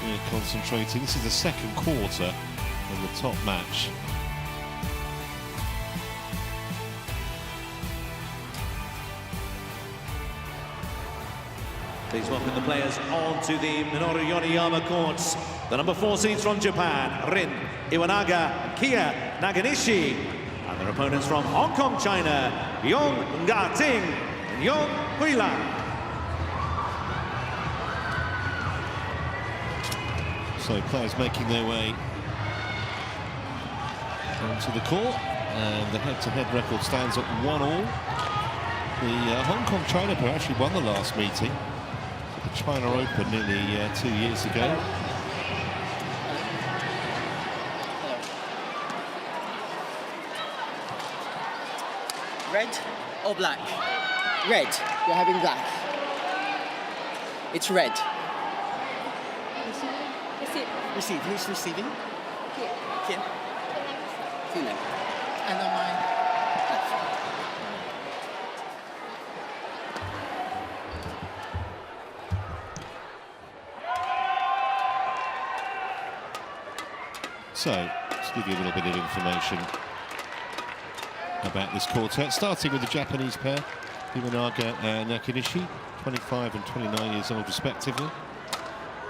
We're concentrating. This is the second quarter in the top match. Please welcome the players onto the Minoru Yoneyama courts. The number 4 seeds from Japan, Rin, Iwanaga, and Kia Nakanishi. And their opponents from Hong Kong, China, Yeung and Yeung. So players making their way onto the court, and the head-to-head record stands at 1-all. The Hong Kong China pair actually won the last meeting, the China Open, nearly 2 years ago. Red or black? Red. You're having black. It's red. Receive. Who's receiving? Here. Here. Here. And on my left. So, let's give you a little bit of information about this quartet, starting with the Japanese pair, Iwanaga and Nakanishi, 25 and 29 years old respectively.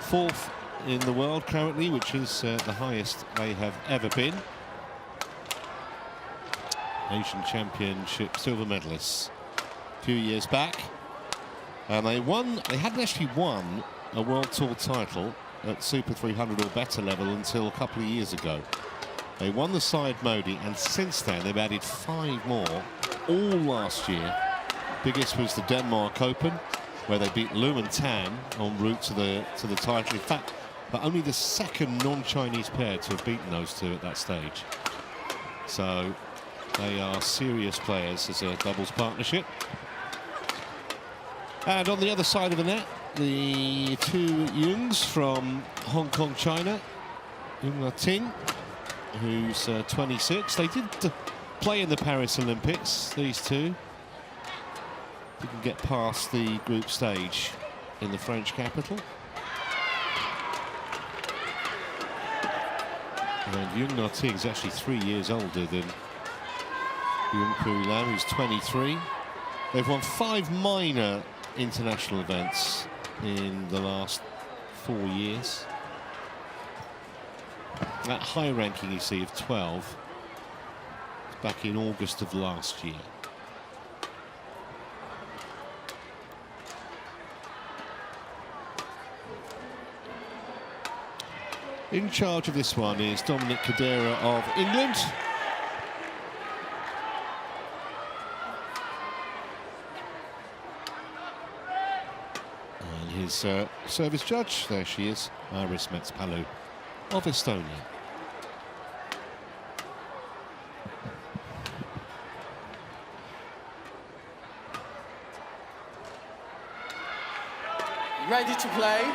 Fourth in the world currently, which is the highest they have ever been. Asian Championship silver medalists a few years back. And they hadn't actually won a World Tour title at Super 300 or better level until a couple of years ago. They won the side Modi, and since then they've added 5 more, all last year. Biggest was the Denmark Open, where they beat Lu and Tan en route to the title. In fact, but only the second non-Chinese pair to have beaten those two at that stage. So they are serious players as a doubles partnership. And on the other side of the net, the two Yeungs from Hong Kong, China. Yeung, who's 26. They did play in the Paris Olympics, these two. Didn't get past the group stage in the French capital. And Yeung is actually 3 years older than Yeung Lam, who's 23. They've won 5 minor international events in the last 4 years. That high ranking you see of 12 is back in August of last year. In charge of this one is Dominic Cadera of England. And his service judge, there she is, Iris Metspalu of Estonia. Ready to play?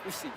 Receive.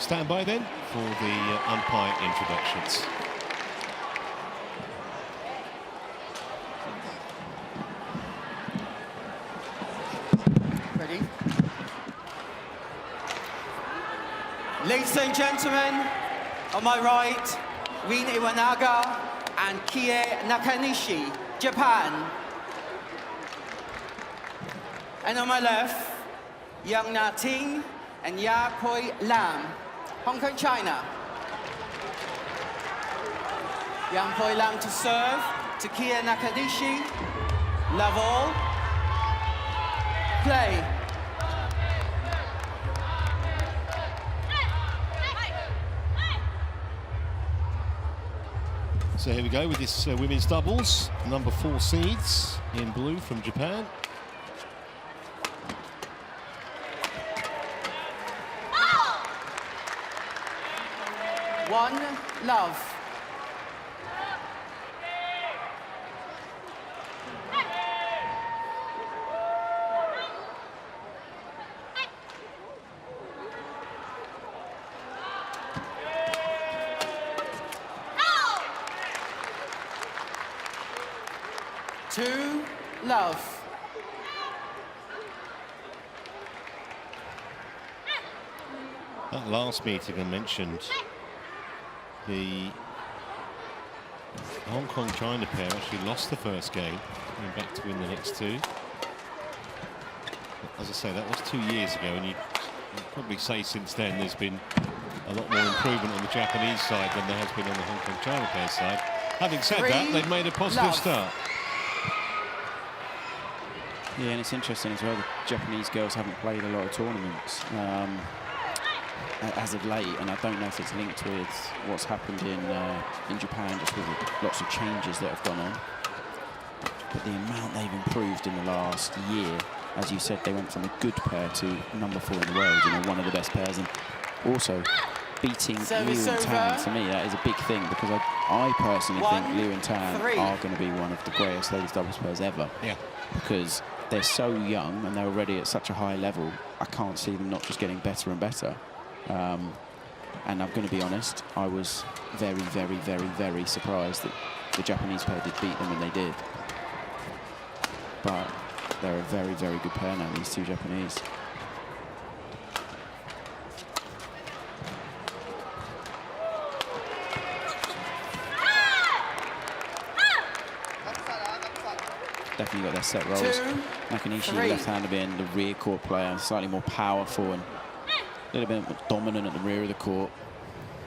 Stand by then for the umpire introductions. Ready? Ladies and gentlemen, on my right, Rin Iwanaga and Kia Nakanishi, Japan. And on my left, Yeung and Lam, Hong Kong, China. Yang Poi Lam to serve to Kia Nakanishi. Level. Play. So here we go with this women's doubles. Number 4 seeds in blue from Japan. One love. Two love. That last meeting I mentioned, the Hong Kong-China pair actually lost the first game, coming back to win the next 2. As I say, that was 2 years ago, and you'd probably say since then there's been a lot more improvement on the Japanese side than there has been on the Hong Kong-China pair side. Having said that, they've made a positive start. Yeah, and it's interesting as well, the Japanese girls haven't played a lot of tournaments as of late, and I don't know if it's linked with what's happened in Japan, just with lots of changes that have gone on. But the amount they've improved in the last year, as you said, they went from a good pair to number 4 in the world, you know, one of the best pairs, and also beating Liu and Tan. For me, that is a big thing, because I personally think Liu and Tan are going to be one of the greatest ladies doubles pairs ever. Yeah. Because they're so young and they're already at such a high level. I can't see them not just getting better and better. And I'm going to be honest, I was very, very, very, very surprised that the Japanese pair did beat them, and they did. But they're a very, very good pair now, these two Japanese. Definitely got their set rolls. Nakanishi, left-hander, being the rear court player, slightly more powerful and a little bit more dominant at the rear of the court.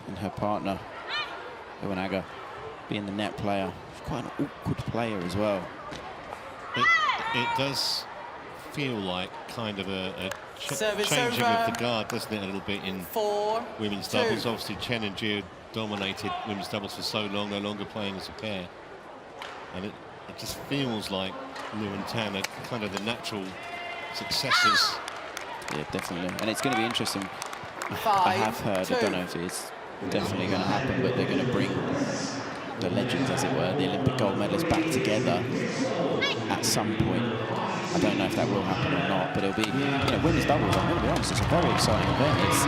And her partner, Iwanaga, being the net player. She's quite an awkward player as well. It does feel like kind of a changing of the guard, doesn't it, a little bit in women's doubles. Obviously, Chen and Jia dominated women's doubles for so long, no longer playing as a pair. And it just feels like Liu and Tan are kind of the natural successors. Yeah, definitely. And it's going to be interesting. I have heard, I don't know if it's definitely going to happen, but they're going to bring the legends, as it were, the Olympic gold medalists back together at some point. I don't know if that will happen or not, but it'll be, you know, women's doubles, I'm going to be honest, it's a very exciting event. It's,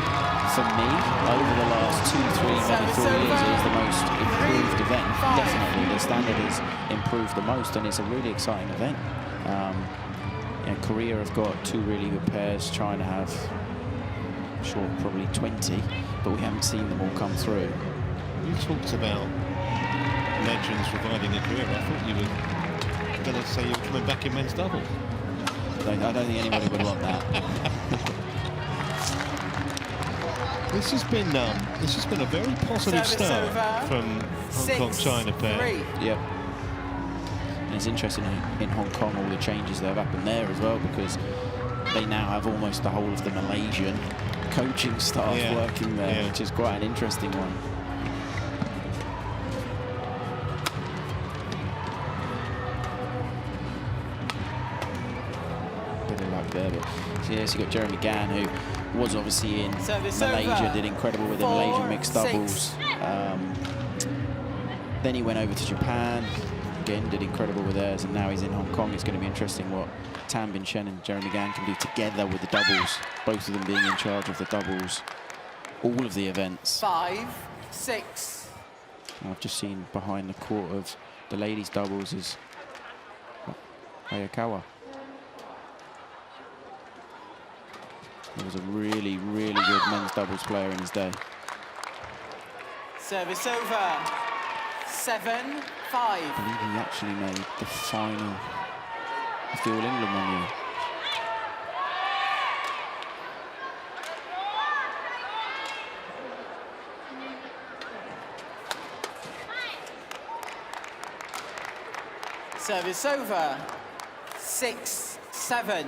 for me, over the last 2, 3, maybe 4 years, it is the most improved event. Definitely, the standard has improved the most, and it's a really exciting event. You know, Korea have got 2 really good pairs. China have, I'm sure, probably 20, but we haven't seen them all come through. You talked about legends reviving their career. I thought you were going to say you were coming back in men's double. I don't think anybody would want that. This has been a very positive start from Hong Kong-China pair. Yep. And it's interesting in Hong Kong, all the changes that have happened there as well, because they now have almost the whole of the Malaysian coaching staff working there, which is quite an interesting one. Bit of luck there, but so yes, you got Jeremy Gan, who was obviously in Malaysia, did incredible with the Malaysian mixed doubles. Then he went over to Japan. Again, did incredible with theirs, and now he's in Hong Kong. It's going to be interesting what Tan Bin Chen and Jeremy Gan can do together with the doubles, both of them being in charge of the doubles, all of the events. 5, 6. I've just seen behind the court of the ladies' doubles is Hayakawa. He was a really, really good men's doubles player in his day. Service over. 7, 5. I believe he actually made the final of the All England one year. Service over. 6-7.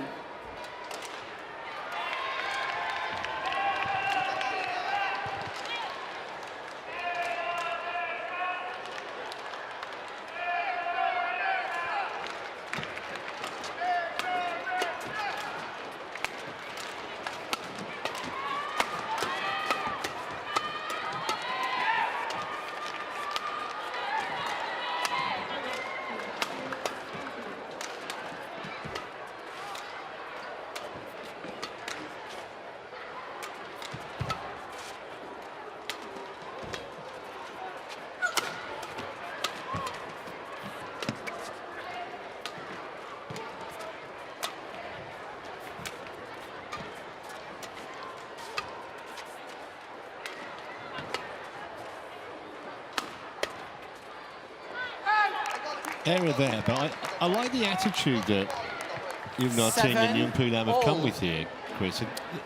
Error there, but I like the attitude that Yeung and Yeung have come with here, Chris.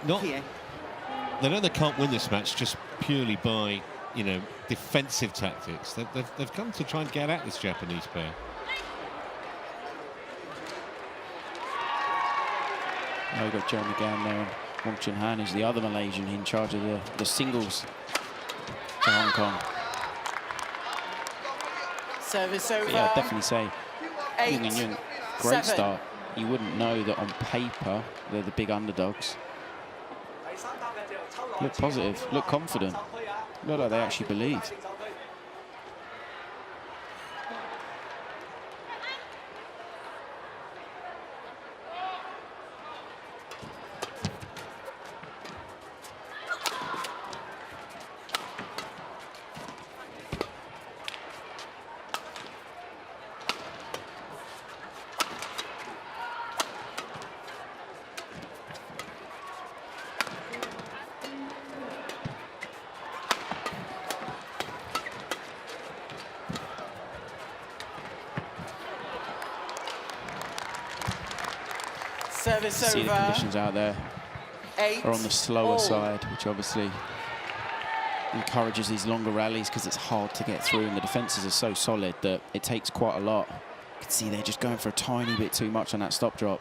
They know they can't win this match just purely by, you know, defensive tactics. They've come to try and get at this Japanese pair. Now we've got Jeremy Gan there, and Wong Chun Han, who's the other Malaysian in charge of the singles for Hong Kong. Service over. But yeah, I'd definitely say Yeung and 8, Yeung, great 7. start. You wouldn't know that on paper they're the big underdogs. Look positive, look confident, look like they actually believe. Service See the over. conditions out there 8 are on the slower all. side, which obviously encourages these longer rallies because it's hard to get through and the defences are so solid that it takes quite a lot. You can see they're just going for a tiny bit too much on that stop drop.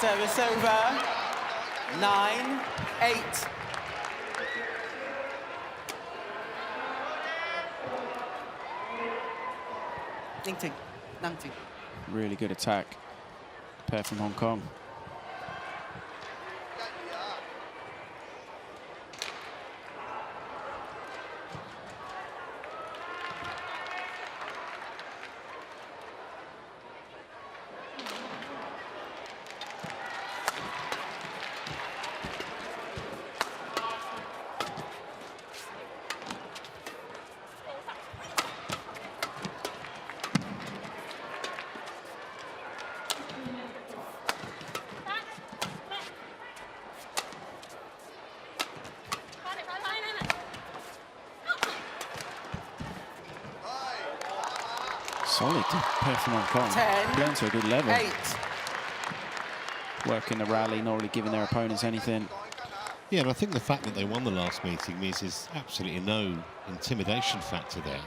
Service over. 9-8. Ding ting, nang ting. Really good attack, pair from Hong Kong. Solid pair from Hong Kong. 10, Playing to a good level. 8. Working the rally, not really giving their opponents anything. Yeah, and I think the fact that they won the last meeting means there's absolutely no intimidation factor there.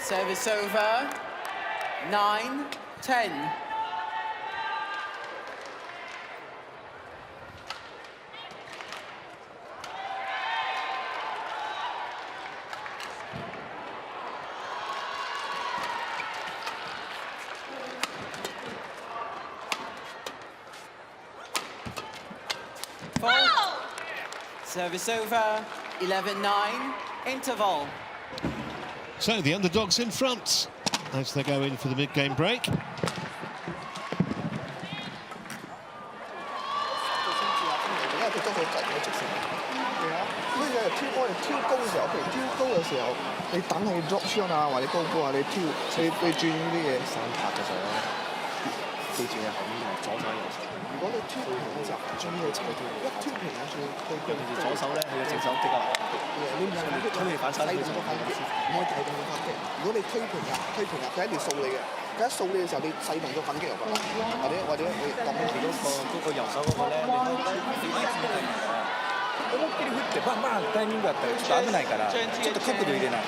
Service over. 9-10. Service over, 11-9, interval. So the underdogs in front as they go in for the mid-game break. drop shot 啊，或者高波啊，你轉呢啲嘢散拍嘅就係啦。記住啊，左手右手。如果你挑平嘅時候，最要齊跳，一挑平啊，最對住左手咧，佢嘅正手比較難。你唔係你推嚟反手，你做個反擊，唔可以大動作反擊。如果你推平啊，佢一定掃你嘅。佢一掃你嘅時候，你細動作反擊入去，或者你當住嗰個右手嗰個咧，思いっきり振ってバンバンタイミングだったらちょっと危ないからちょっと角度入れない。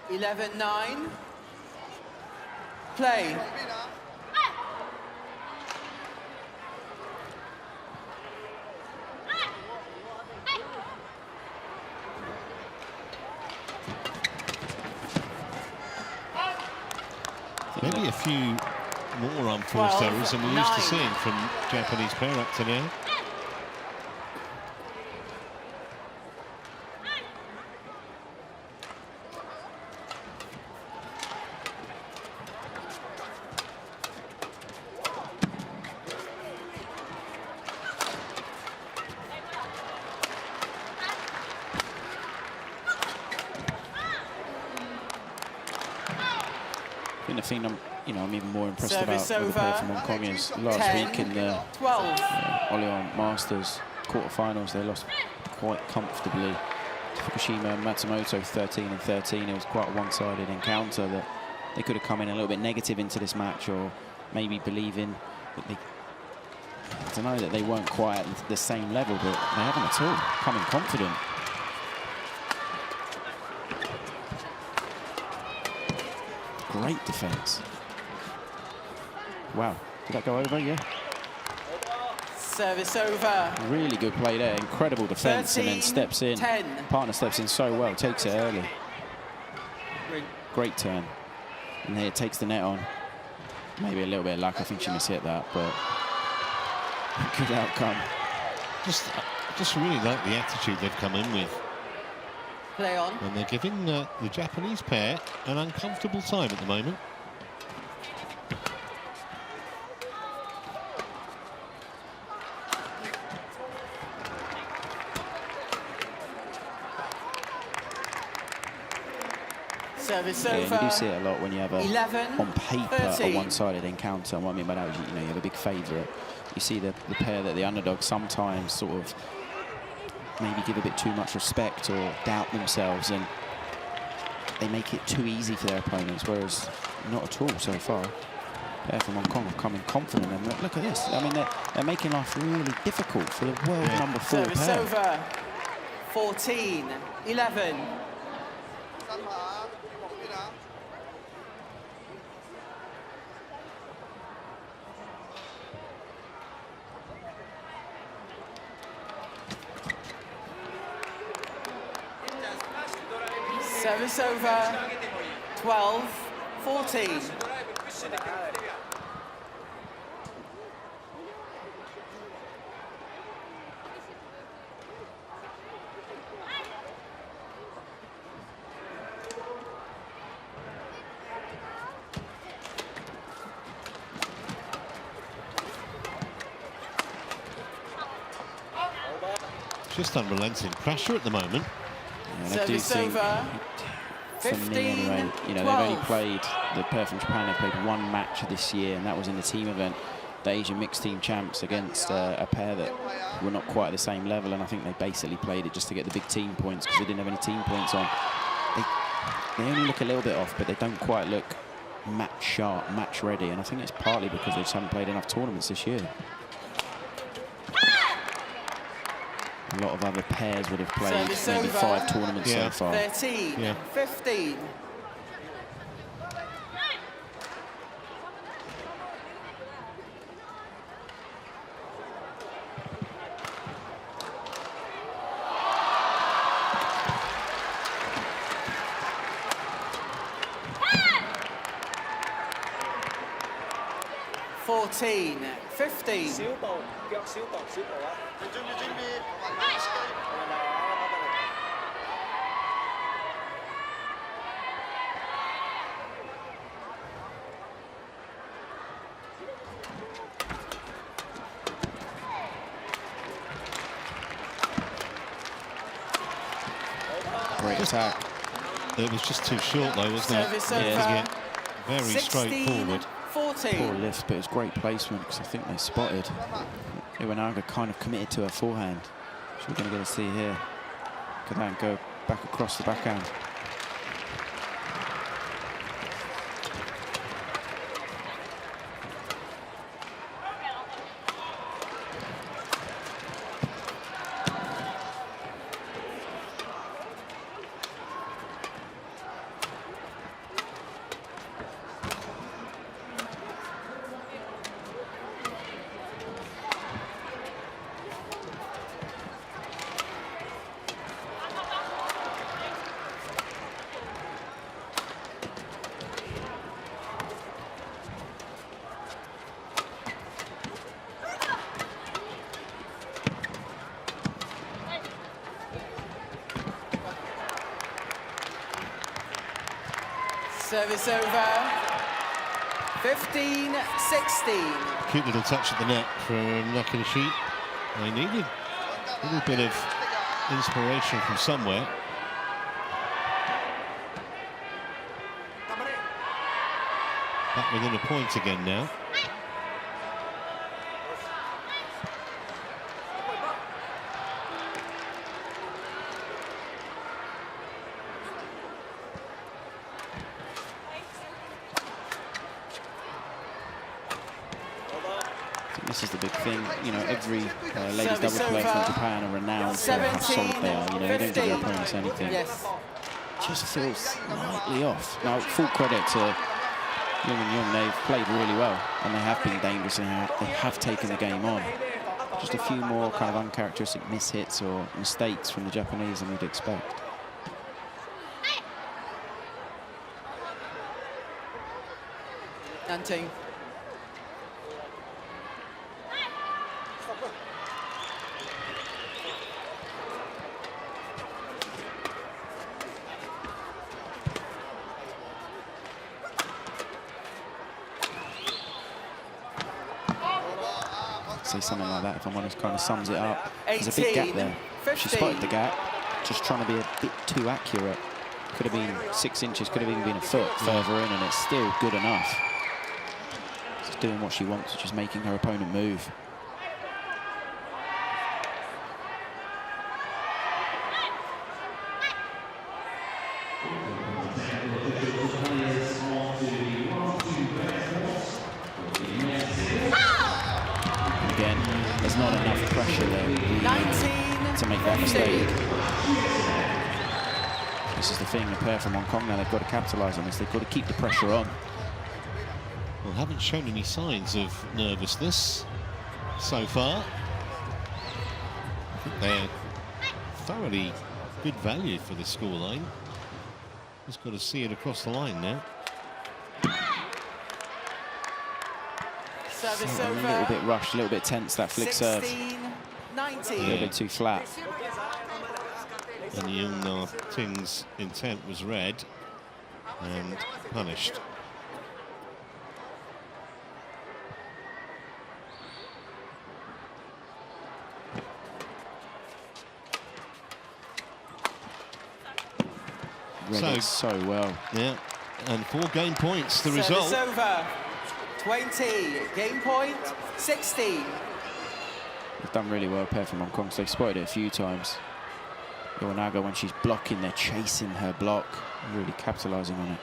11-9. Play. Maybe a few more unforced errors than we're used to seeing from Japanese pair up to now. The thing I'm even more impressed about with the player from Hong Kong is last week in the Oleon Masters quarterfinals, they lost quite comfortably to Fukushima and Matsumoto 13-13. It was quite a one-sided encounter that they could have come in a little bit negative into this match, or maybe believing that that they weren't quite at the same level, but they haven't at all. Come in confident. Great defense. Wow, did that go over? Yeah. Service over. Really good play there. Incredible defense, and then steps in. 10. Partner steps in so well, takes it early. Great turn. And there it takes the net on. Maybe a little bit of luck. I think she mishit that, but good outcome. Just really like the attitude they've come in with. Play on. And they're giving the Japanese pair an uncomfortable time at the moment. Service yeah, over. you do see it a lot when you have 11, on paper 13. a one-sided encounter. And what I mean by that is, you have a big favourite. You see the pair that the underdogs sometimes sort of maybe give a bit too much respect or doubt themselves, and they make it too easy for their opponents, whereas not at all so far. Pair from Hong Kong have come in confident, and look at this. I mean, they're making life really difficult for the world number 4 Service pair. over. 14-11. Service over. 12-14. Just unrelenting pressure at the moment. And I do think, for me anyway, they've only played, the pair from Japan have played one match this year, and that was in the team event, the Asian mixed team champs, against a pair that were not quite at the same level, and I think they basically played it just to get the big team points because they didn't have any team points on. They only look a little bit off, but they don't quite look match sharp, match ready, and I think it's partly because they just haven't played enough tournaments this year. A lot of other pairs would have played maybe 5 tournaments so far. 13-15. 14, 15. Great attack. It was just too short though, wasn't it? Service over. Very 16, straightforward. 14. Poor lift, but it was great placement because I think they spotted. Iwanaga kind of committed to her forehand. Which we're going to get to see here. Could that go back across the backhand? Service over. 15, 16. Cute little touch at the net from Nakanishi. They needed a little bit of inspiration from somewhere. Back within a point again now. This is the big thing, you know, every ladies double player from Japan are renowned for how solid they are, you know, you don't give their opponents anything. Yes. Just feels slightly off. Now, full credit to Yeung and Yeung, they've played really well, and they have been dangerous, and they have taken the game on. Just a few more kind of uncharacteristic mishits or mistakes from the Japanese than we'd expect. Nanting. Say something like that, if I'm honest, kind of sums it up. There's a 18, big gap there. 15. She spotted the gap, just trying to be a bit too accurate. Could have been 6 inches, could have even been a foot further in, and it's still good enough. Just doing what she wants, just making her opponent move. There's not enough pressure there 19 to make that mistake. This is the thing, the pair from Hong Kong now, they've got to capitalise on this. They've got to keep the pressure on. Well, haven't shown any signs of nervousness so far. I think they're thoroughly good value for the scoreline. Just got to see it across the line now. Service A over. little bit rushed, a little bit tense, that flick serve. 16, 19. A little bit too flat. And Yeung Ting's intent was read and punished. Read it so well. Yeah, and 4 game points, the Service result. over. 20, game point, 16. They've done really well, pair from Hong Kong, so they've spotted it a few times. Iwanaga, when she's blocking, they're chasing her block, really capitalising on it.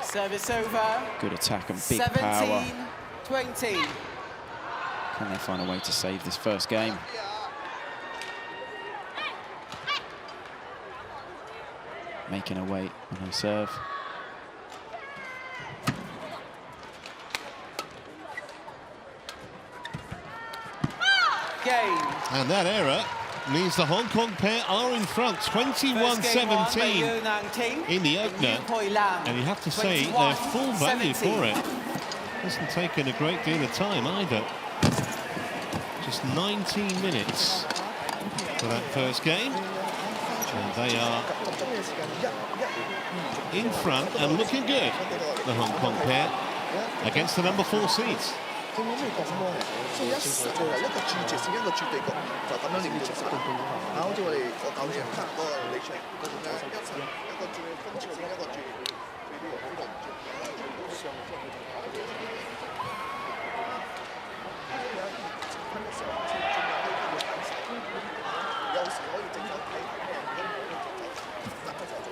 Service over. Good attack and big 17, power. 20. Can they find a way to save this first game? Making a weight on her serve. game. And that error means the Hong Kong pair are in front, 21-17 in the opener. And you have to say they're full value for it. Hasn't taken a great deal of time either. Just 19 minutes for that first game. And they are in front and looking good, the Hong Kong pair, against the number 4 seeds. 正因為咁咯，所以一個注直線一個注地局，就咁樣連接晒。啊，好似我哋個9場嗰個李翔嗰種咧，一個注風潮線，一個注呢個好個注上即係佢哋有時候仲有啲要等手，有時可以整手睇睇嘅，如果冇整手，但係就做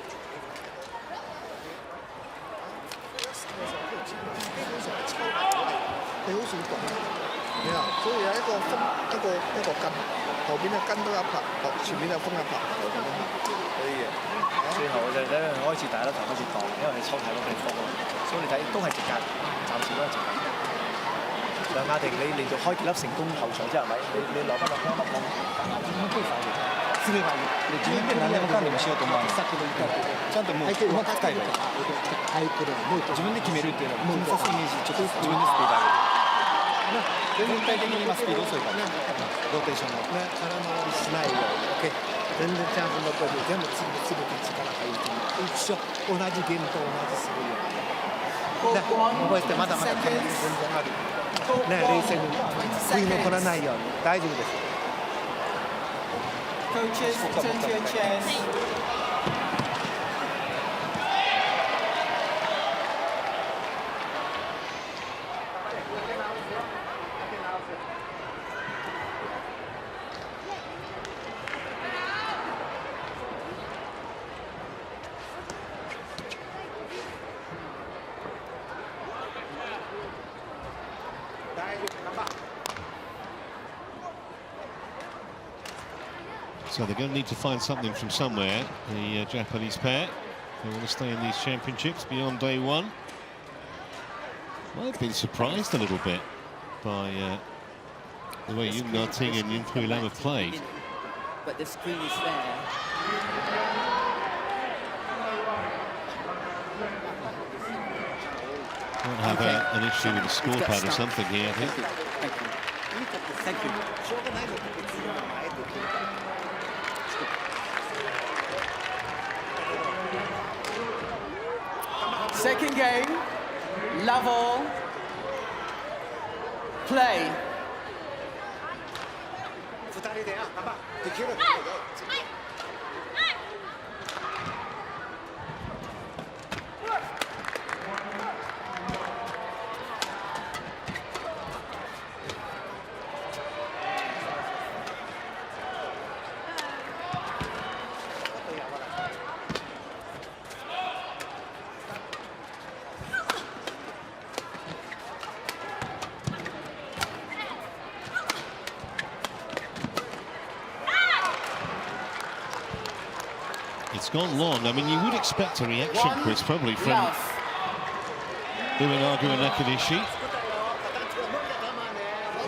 注基本上係抽埋咗嚟。 你好少講，所以有一個風一個跟，後邊嘅跟都一拍，前面有風一拍，所以最後就睇開始大家都開始當，因為你抽太多地方，所以你睇都係直格，暫時都係直格。梁亞婷，你連續開幾粒成功後場之後，係咪？你攞翻落香港，點解發現？すればいい。自分で何もかんでもしようと思わない。ちゃんともううまく使えばいい。自分で決めるっていうのは、もうさすイメージちょっと自分でスピード上げる。 全体的に今スピード遅いから、ローテーションもね、空回りしないように、全然チャンス残る、全部つぶつぶと力入って一緒、同じ弦と同じするように、ね、覚えてまだまだ全然ある、ね、冷静に悔い残らないように、大丈夫です。 Coaches, turn to your chairs. So they're going to need to find something from somewhere, the Japanese pair. They want to stay in these championships beyond day one. Well, I've been surprised a little bit by the way Yeung and Yeung Lam have played. But the screen is there. Might have an issue with the scorepad or something here, I think. Thank you. Second game, level, play. It's gone long. I mean, you would expect a reaction, Chris, probably from Iwanaga and Nakanishi.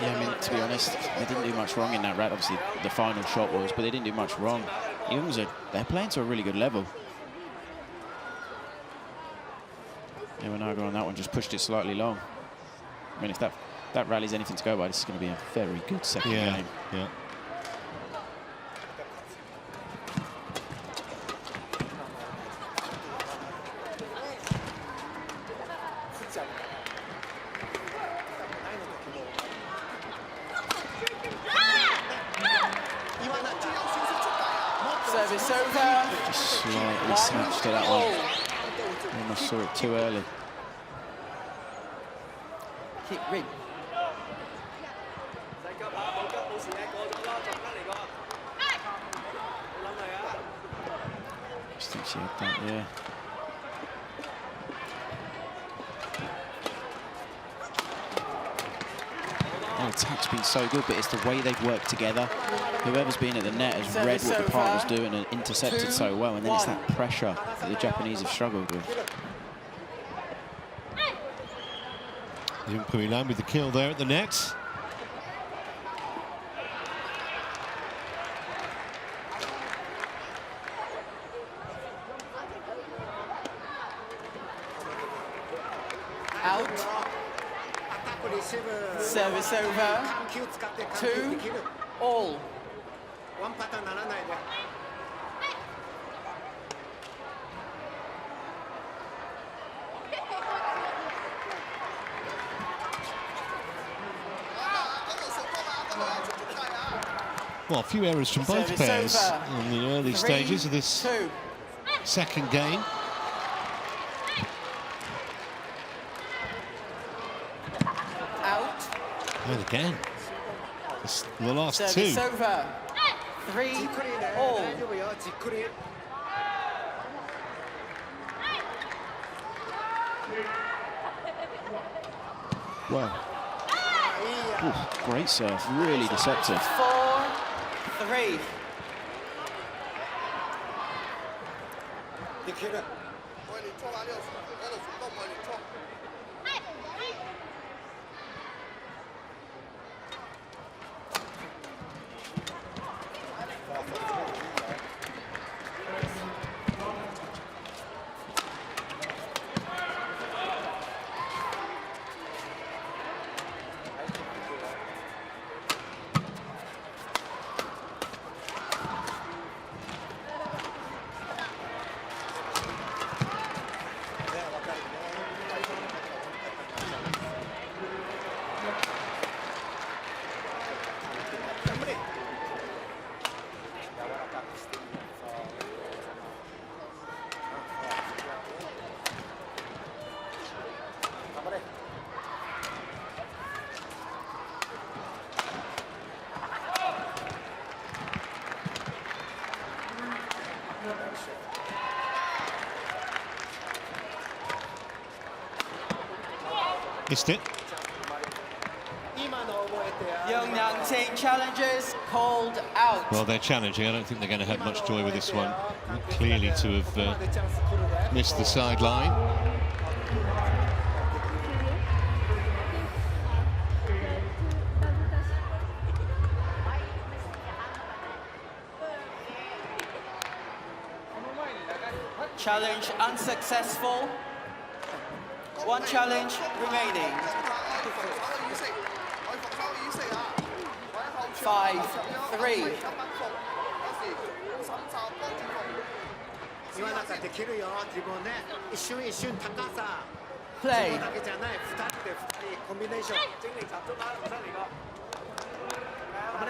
Yeah, I mean, to be honest, they didn't do much wrong in that round. Obviously, the final shot was, but they didn't do much wrong. They're playing to a really good level. Iwanaga on that one just pushed it slightly long. I mean, if that rally's anything to go by, this is going to be a very good second game. Yeah. Service over. Just slightly snatched to that one. Almost saw it too early. Kick ring. Just think she had that, yeah. The attack's been so good, but it's the way they've worked together. Whoever's been at the net has read what the partner's doing and intercepted so well, and then it's that pressure that the Japanese have struggled with. Yeung Lam with the kill there at the net. out. Service over. 2-all. Well, a few errors from both Service pairs over. in the early 3-2. stages of this second game. Out. And again, the last Service two. over. 3-all. Well, great serve, really deceptive. 4-3. Missed it. Yeung team challenges called out. Well, they're challenging. I don't think they're going to have much joy with this one. Clearly to have missed the sideline. Challenge unsuccessful. One challenge remaining. 5-3. 岩中できるよ、自分ね。一瞬一瞬高さ。 Play. そこだけじゃない、2人で2人コンビネーション。精力集中啦，唔使嚟個。頑張れ。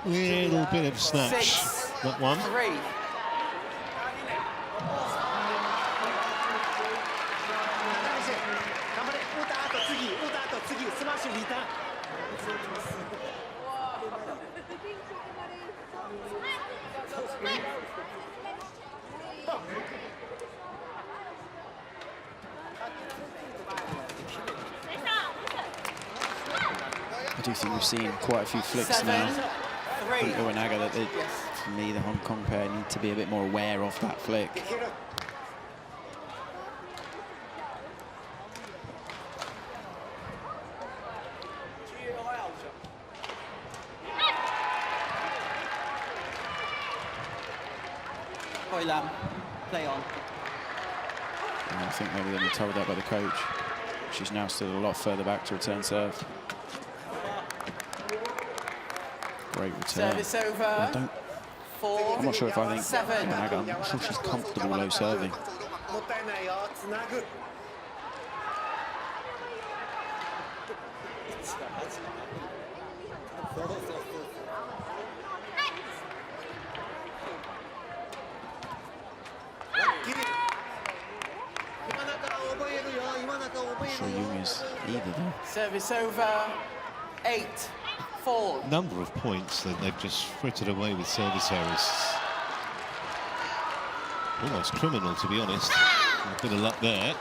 Little bit of snatch, that one. 6-3. I do think we've seen quite a few flicks now from Iwanaga that they, for me, the Hong Kong pair need to be a bit more aware of that flick. Lam, play on. And I think maybe they've been told that by the coach. She's now still a lot further back to return serve. Great return. Service over. I'm not sure if I think 7. Iwanaga, I'm not sure she's comfortable low serving. もったいないよ、つなぐ。 I'm not sure Yeung is either though. Service over. 8-5. number of points that they've just frittered away with service errors. Almost criminal, to be honest. A bit of luck there.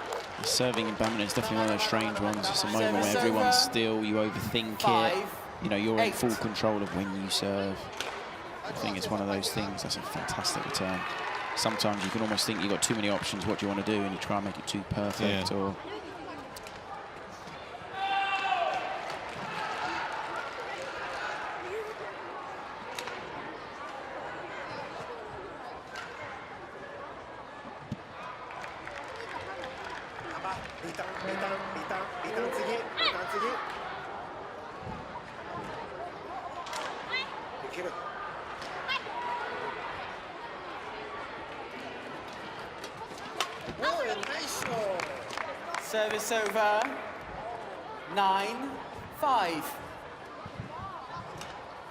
Serving in badminton is definitely one of those strange ones. It's a moment where everyone's still, you overthink it. You know, you're in full control of when you serve. I think it's one of those things. That's a fantastic return. Sometimes you can almost think you've got too many options, what do you want to do, and you try and make it too perfect. Yeah. Or Service over. 9-5.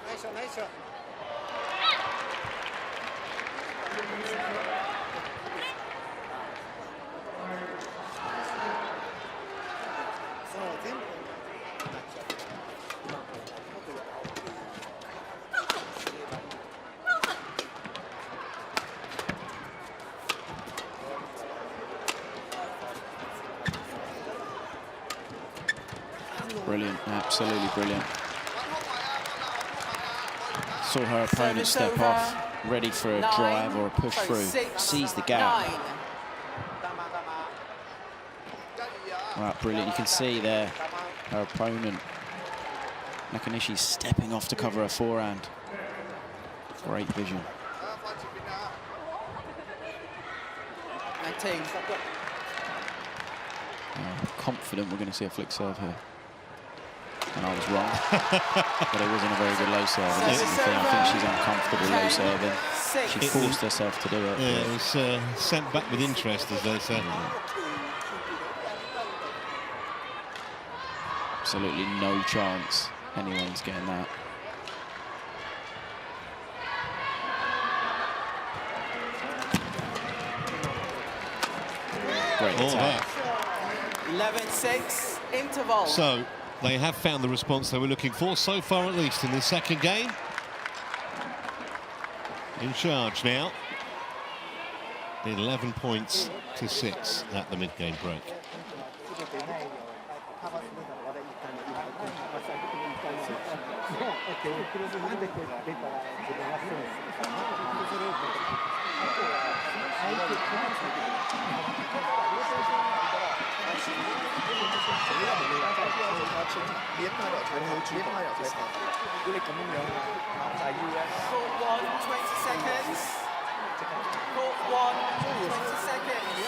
Nice. brilliant, absolutely brilliant. Saw her opponent step off, ready for a drive or a push through. Sees the gap. Right, brilliant. You can see there her opponent, Nakanishi, stepping off to cover her forehand. Great vision. 19. Confident we're going to see a flick serve here. And I was wrong. But it wasn't a very good low serve. And this is the thing, I think she's uncomfortable low serving. She forced herself to do it. Yeah, it was sent back with interest, as they say. Absolutely no chance anyone's getting that. Great attack. 11-6, interval. So they have found the response they were looking for, so far at least, in this second game. In charge now. Need 11 points to 6 at the mid-game break. Court 1, 20 seconds. Court 1, 20 seconds.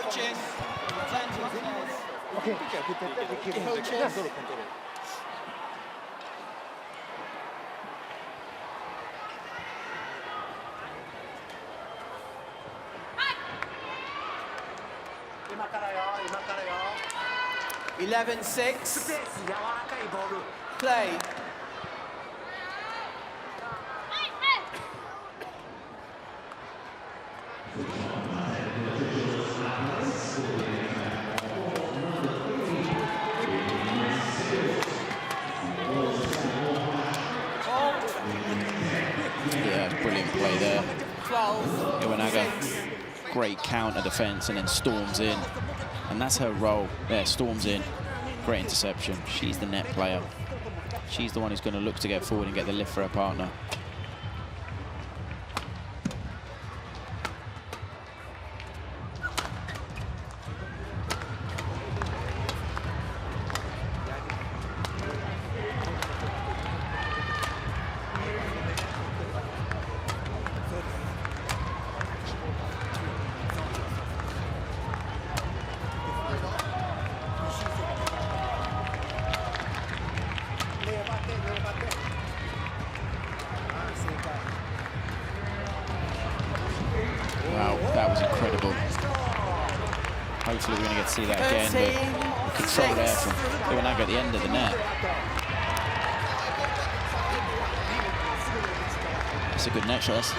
Coaching. Coaches. 11-6. Play. Yeah, brilliant play there. 12. Iwanaga, great counter defense and then storms in. And that's her role there, storms in. Great interception. She's the net player. She's the one who's going to look to get forward and get the lift for her partner. Wow, that was incredible. Hopefully we're going to get to see that again, but the control there from Iwanaga at the end of the net. That's a good net shot. She's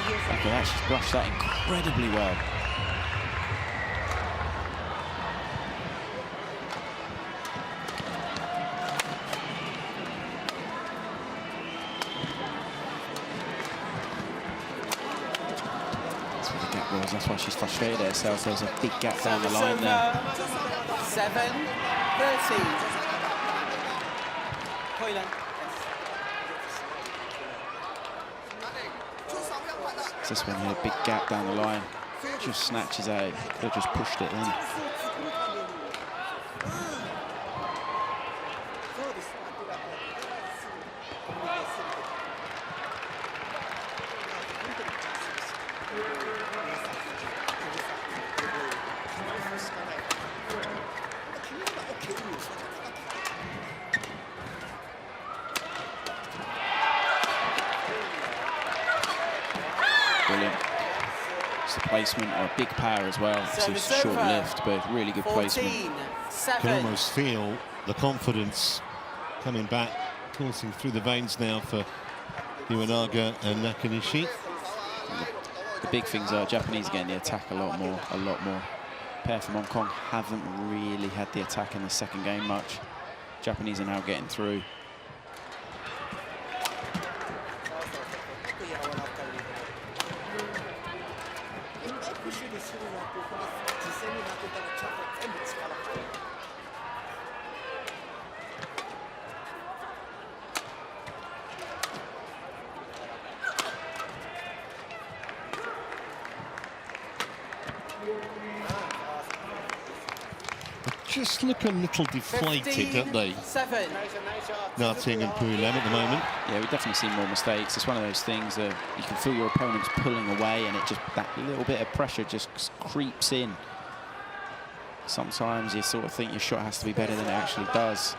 brushed that incredibly well. That's why she's frustrated at herself. There's a big gap down the line there. 7-30. This one here, big gap down the line. Just snatches out. Could have just pushed it in. Brilliant. It's the placement, or a big power as well. It's short-lived, but really good placement. You can almost feel the confidence coming back, coursing through the veins now for Iwanaga and Nakanishi. The big things are Japanese getting the attack a lot more. Pair from Hong Kong haven't really had the attack in the second game much. Japanese are now getting through. Just look a little deflated, don't they? 7. Narting and Pulam at the moment. Yeah, we've definitely seen more mistakes. It's one of those things that you can feel your opponents pulling away, and it just, that little bit of pressure just creeps in. Sometimes you sort of think your shot has to be better than it actually does.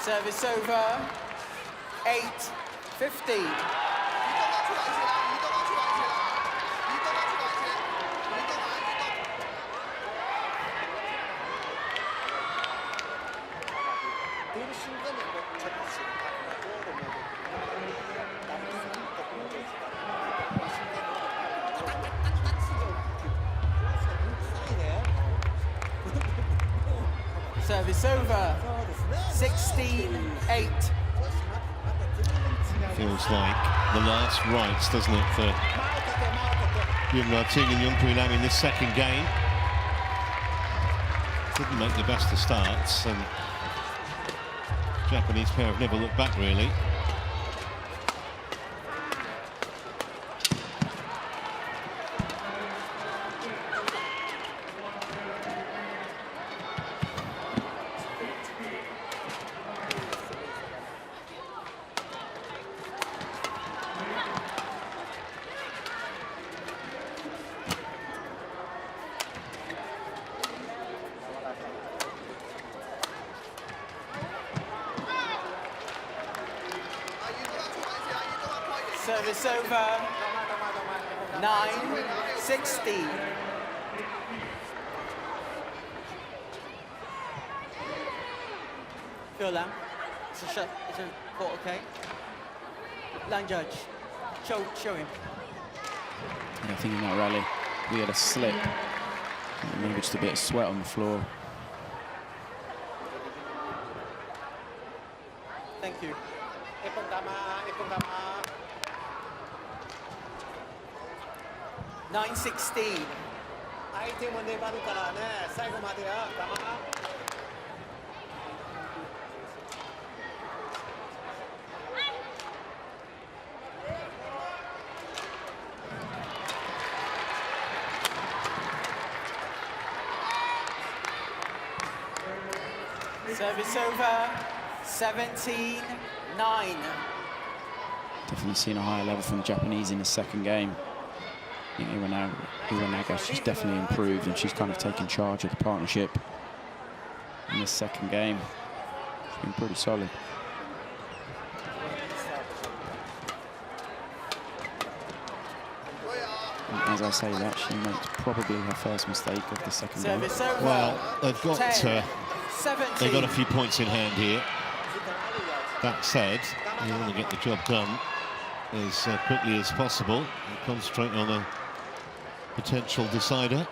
Service over. 8-15. Service over. 16-8. Feels like the last rites, doesn't it, for Yeung and Yeung Pulam in this second game. Didn't make the best of starts, and Japanese pair have never looked back, really. Service over. 9-16. Phil Lam, it's a shot. It's a call, okay? Line judge, show him. And I think in that rally we had a slip, maybe just a bit of sweat on the floor. Thank you. 9-16. 相手も粘るからね、最後までや、我慢。Service over. 17-9. Definitely seen a higher level from the Japanese in the second game. I think Iwanaga, she's definitely improved, and she's kind of taken charge of the partnership in this second game. She's been pretty solid. as I say that, she makes probably her first mistake of the second game. Service over. Well, they've got 10, they've got a few points in hand here. That said, you want to get the job done as quickly as possible and concentrate on a potential decider.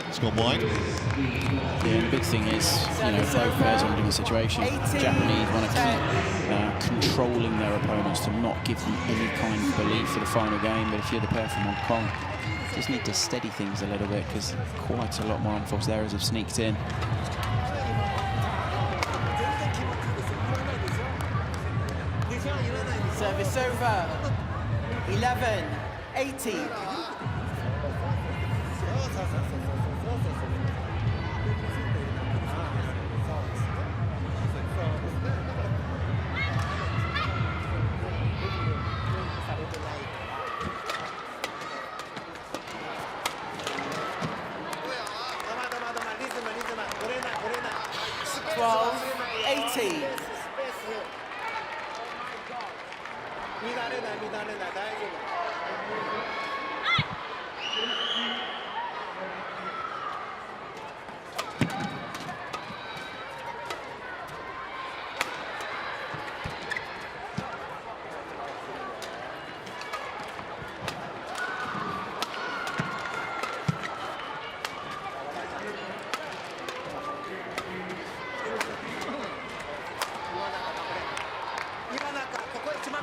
It's gone wide. Yeah, the big thing is, you know, both pairs are in different situations. Japanese want to keep controlling their opponents to not give them any kind of belief for the final game. But if you're the pair from Hong Kong, you just need to steady things a little bit because quite a lot more unforced errors have sneaked in. Service over. 11-18.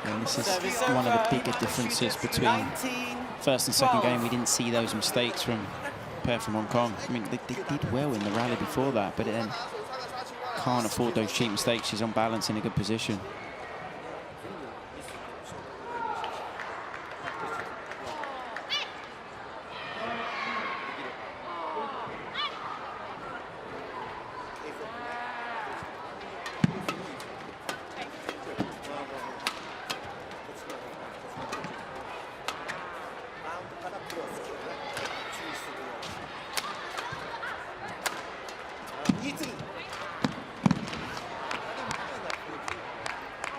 And this is one of the bigger differences between first and second game. We didn't see those mistakes from the pair from Hong Kong. I mean, they did well in the rally before that, but then can't afford those cheap mistakes. She's on balance in a good position.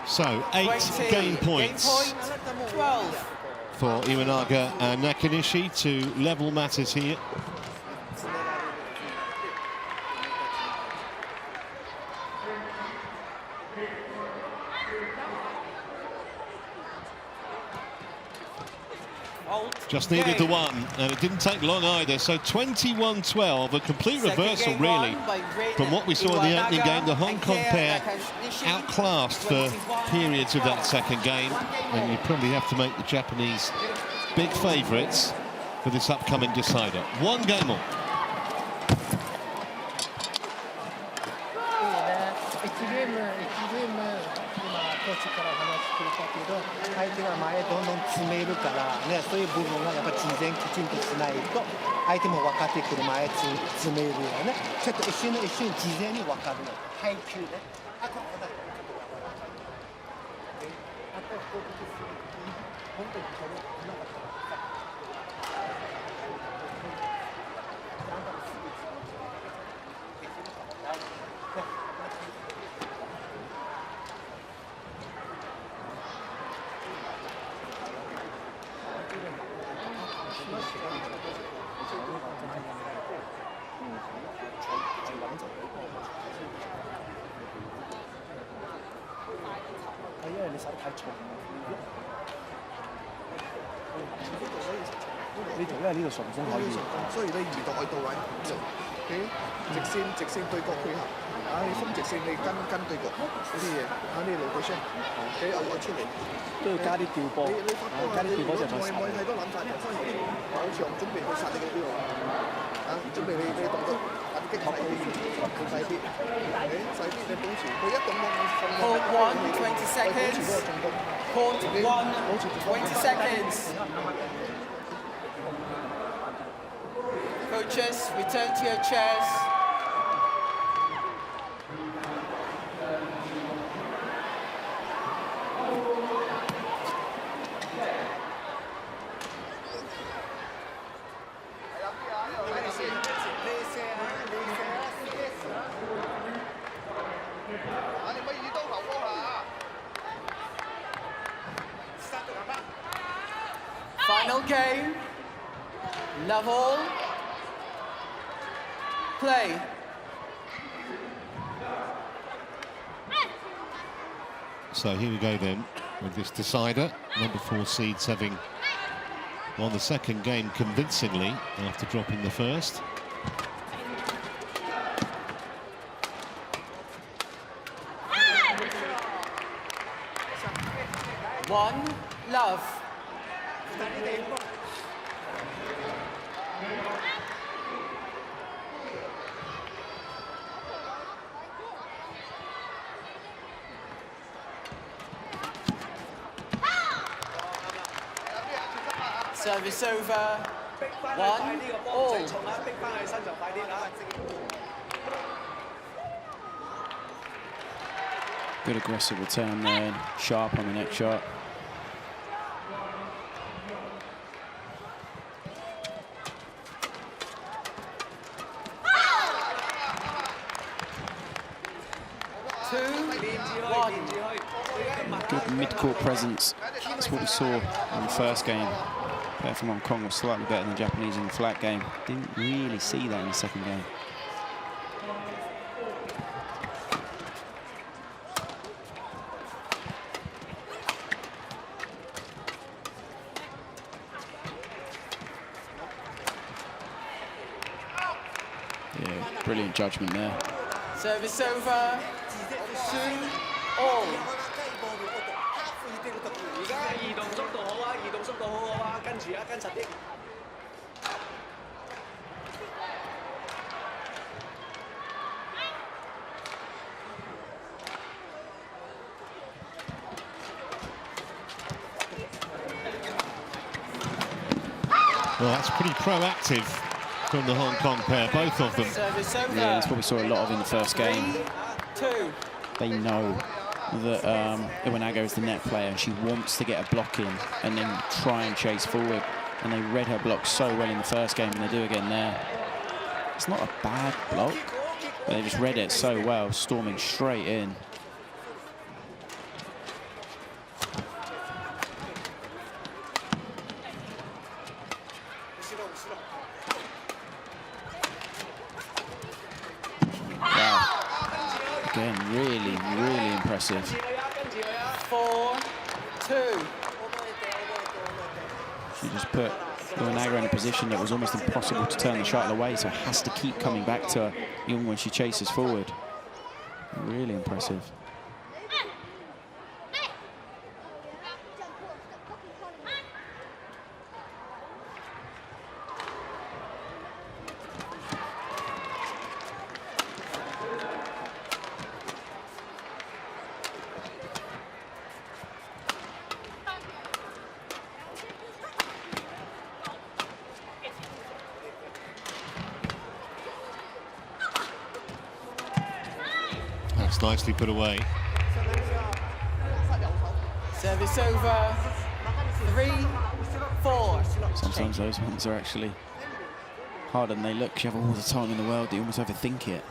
So 8 game points for Iwanaga and Nakanishi to level matters here. Just needed the one, and it didn't take long either. So 21-12, a complete reversal, really, from what we saw in the opening game. The Hong Kong pair outclassed for periods of that second game, and you probably have to make the Japanese big favourites for this upcoming decider. One game on. コーチから話していたけど、相手が前どんどん詰めるからね、そういう部分がやっぱ事前きちんとしないと相手も分かってくる前詰めるよね。ちょっと一瞬事前に分かるの。配球ね。あとこう本当にこれなかったら。 因為你手太重，呢度因為呢度順風可以，所以你移動去到位，直線對角配合，你風直線你跟對角嗰啲嘢，你路對雙，你我出嚟都要加啲調波，加啲調波就唔係太多諗法，好長準備去殺你嘅呢度，準備你動作。 Court 1, 20 seconds. Court 1, 20 seconds. Coaches, return to your chairs. Final game. Level. Play. So here we go then with this decider. Number 4 seeds having won the second game convincingly after dropping the first. One love. Service over. 1-all. Good aggressive return there, sharp on the next shot. Good mid-court presence. That's what we saw in the first game. Player from Hong Kong was slightly better than the Japanese in the flat game. Didn't really see that in the second game. Yeah, brilliant judgment there. Service over. 2-all. Well, that's pretty proactive from the Hong Kong pair, both of them. Service over. Yeah, that's what we saw a lot of in the first game. 3-2. They know that Iwanaga is the net player and she wants to get a block in and then try and chase forward. And they read her block so well in the first game and they do again there. It's not a bad block, but they just read it so well, storming straight in. Again, really, really impressive. 4-2. She just put Iwanaga in a position that was almost impossible to turn the shuttle away, so has to keep coming back to Yeung when she chases forward. Really impressive. That's nicely put away. Service over. 3-4. Sometimes those ones are actually harder than they look. You have all the time in the world, you almost overthink it.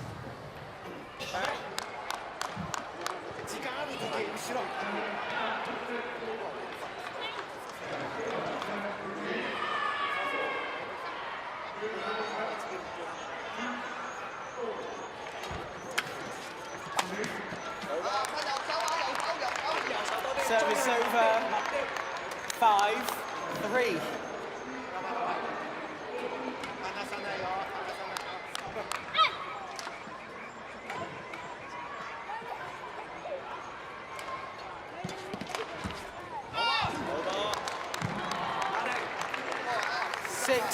Service over. 5-3.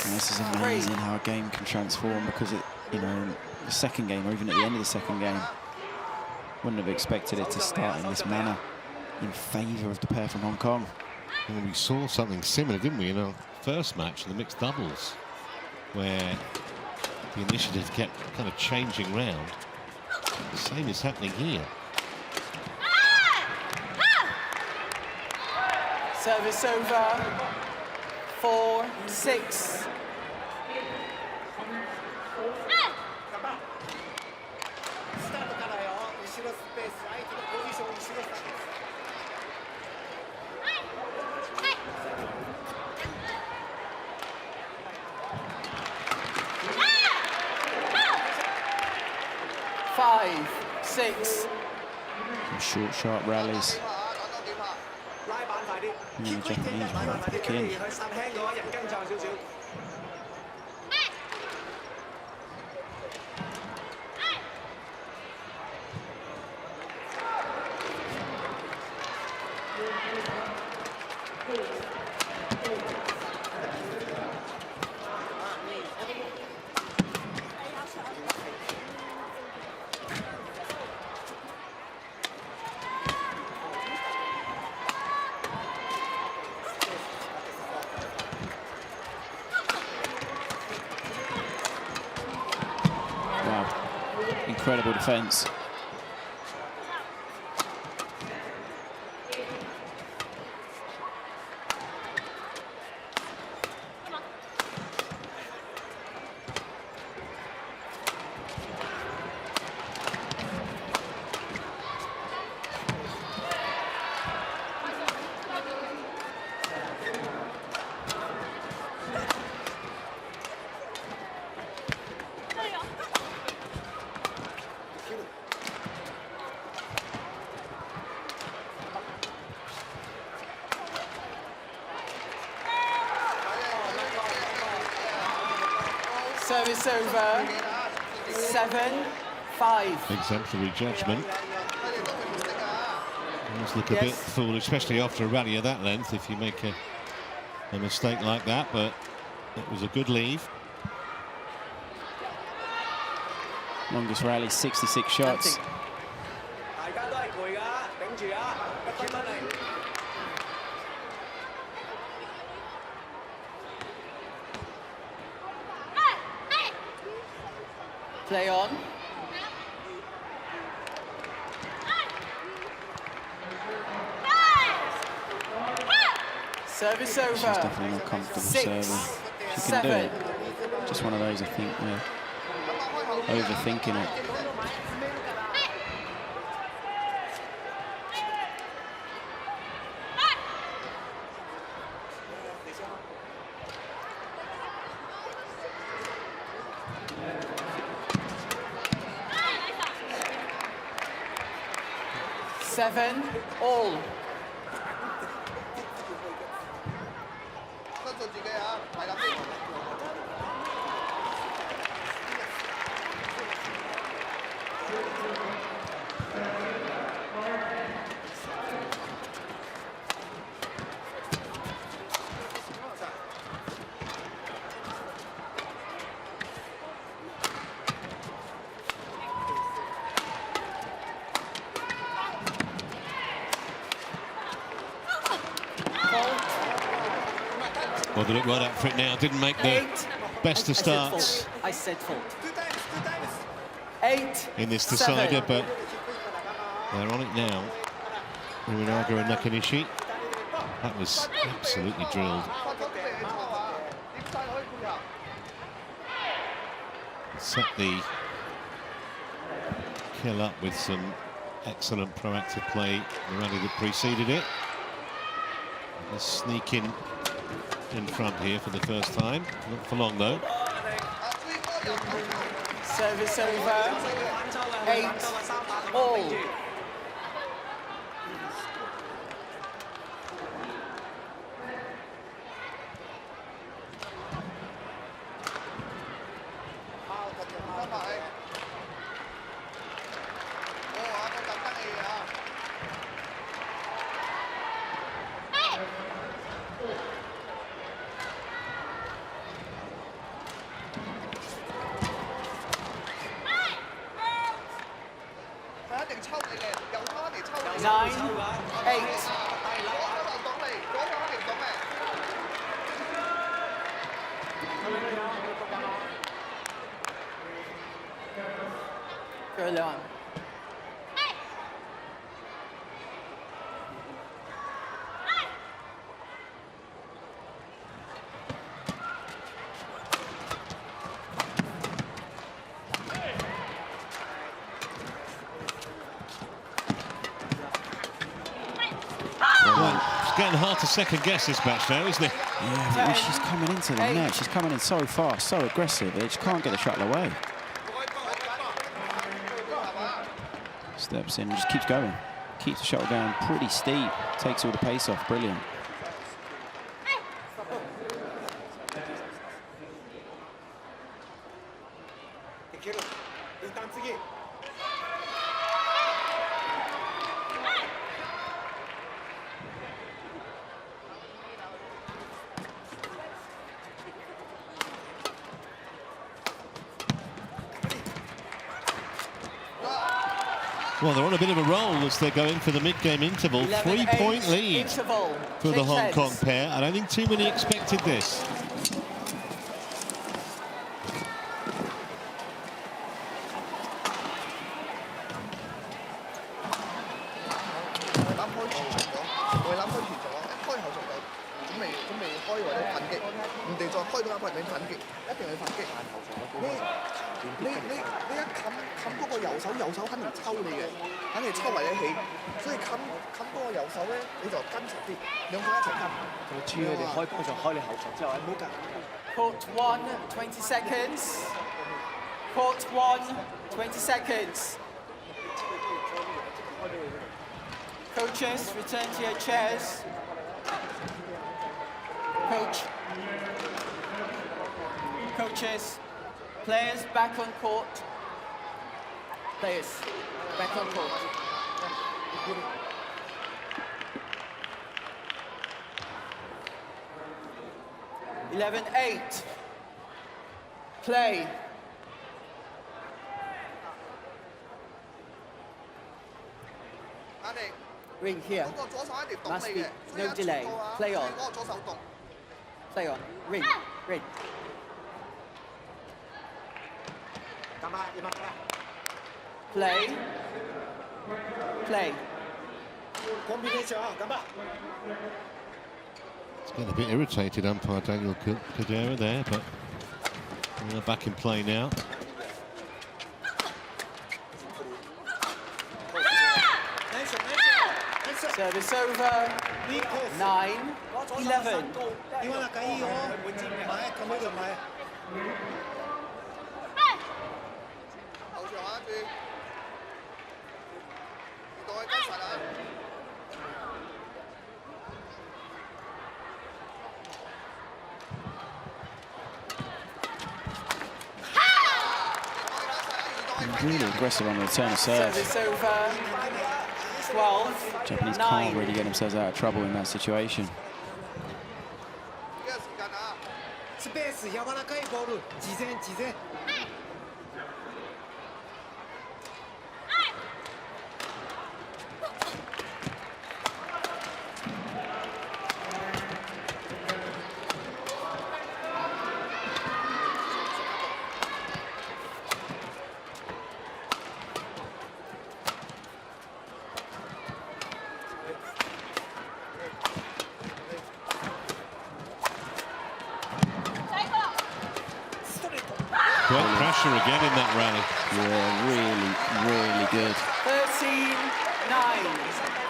And this is amazing how a game can transform, because it, you know, the second game or even at the end of the second game, wouldn't have expected it to start in this manner in favour of the pair from Hong Kong. Well, we saw something similar, didn't we, in our first match in the mixed doubles, where the initiative kept kind of changing round. The same is happening here. Service over. 4-6. 6. Some short, sharp rallies. And then the Japanese right back in. Wow, incredible defense. Service over. 7-5. Exemplary judgment. Does look a bit foolish, especially after a rally of that length, if you make a mistake like that, but it was a good leave. Longest rally, 66 shots. Play on. Service over. She's definitely more comfortable serving. She can do it. Just one of those, I think, overthinking it. Seven all. Well, they look right up for it now. Didn't make the best of starts. I said fault. 8 in this decider, but they're on it now. Iwanaga and Nakanishi. That was absolutely drilled. Set the kill up with some excellent proactive play in the rally that preceded it. Just sneak in front here for the first time. Not for long, though. Service over. 8 all. It's getting hard to second guess this match now, isn't it? Yeah, when she's coming into the net, she's coming in so fast, so aggressive, they just can't get the shuttle away. Steps in, just keeps going. Keeps the shuttle going pretty steep. Takes all the pace off. Brilliant. Well, they're on a bit of a roll as they're going for the mid-game interval. 3-point lead for the Hong Kong pair. I don't think too many expected this. Court 1, 20 seconds. Court 1, 20 seconds. Coaches, return to your chairs. Coaches, players back on court. Players back on court. Eleven, 8. Play. Ring here. Must be no delay. Play on. Play on. Ring. Ring. Play. Play. It's getting a bit irritated, umpire Daniel Kadera there, but we're back in play now. Service over. 9, 11. Really aggressive on the return of serve. Service over. 12. Japanese 9. can't really get themselves out of trouble in that situation. Great pressure again in that rally. Yeah, really good. 13-9.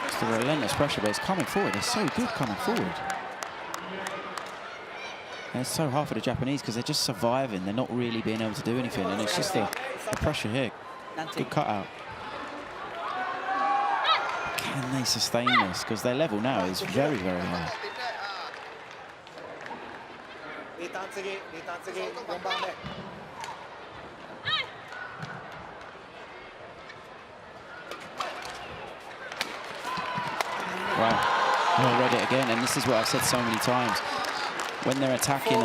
It's the relentless pressure, but it's coming forward. They're so good coming forward. And it's so hard for the Japanese because they're just surviving. They're not really being able to do anything, and it's just the pressure here. Good cutout. Can they sustain this? Because their level now is very high. Wow, I read it again, and this is what I've said so many times. When they're attacking